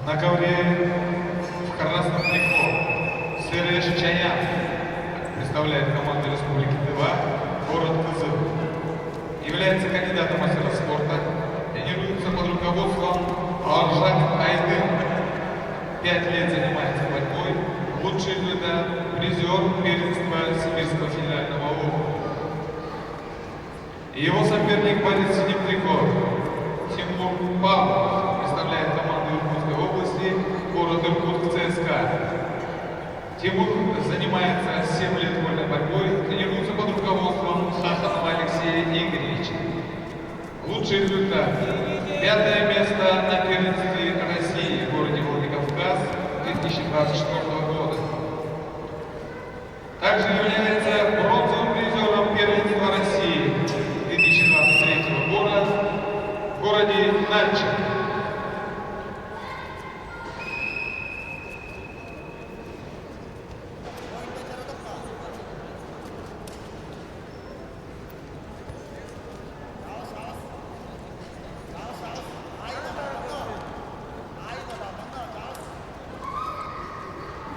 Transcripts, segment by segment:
На ковре в красном трико Сереж Чаян представляет команду Республики Тыва, город Кызыл. Является кандидатом мастера спорта, тренируется под руководством Аржак Айдын. 5 лет занимается борьбой, лучший результат, призер первенства Сибирского федерального округа. Его соперник борец с синим трико Тимур Павлов представляет команду Иркутской области, город Иркутск ЦСКА. Тимур занимается 7 лет вольной борьбой, тренируется под руководством Саханова Алексея Игоревича. Лучший результат. 5-е место на первенстве России в городе Владикавказ 2026 года. Также является бронзовым призером первенства России 2023 года в городе Нальчик.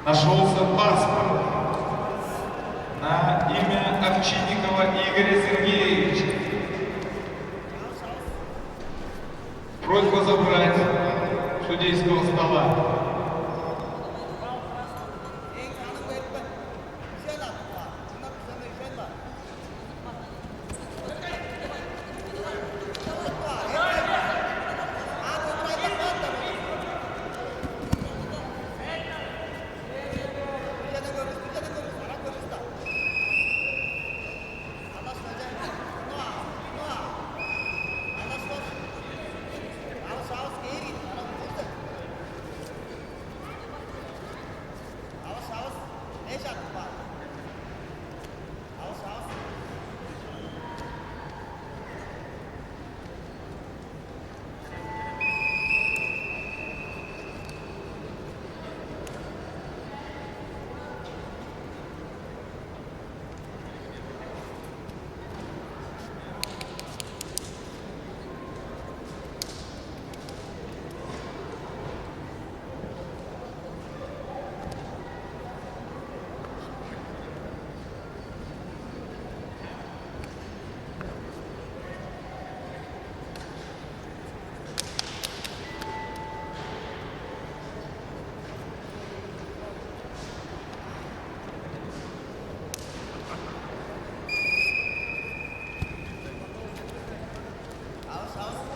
Нашелся паспорт на имя Овчинникова Игоря Сергеевича. Просьба забрать с судейского стола.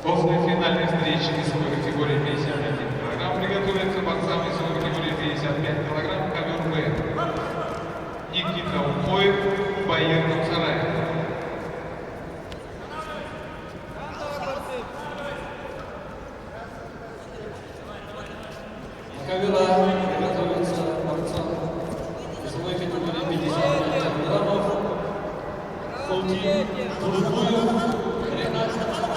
После финальной встречи весовой категории 51 кг приготовится борцам весовой категории 55 кг ковер Б. Никита Умоев в Боярном сарае. Ковера готовится борцам весовой категории 55 кг. Султин Тургуев, Ренат Шаманов.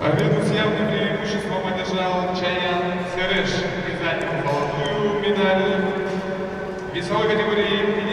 Победу с явным преимуществом одержал Чаян Сереж и занял золотую медаль весовой категории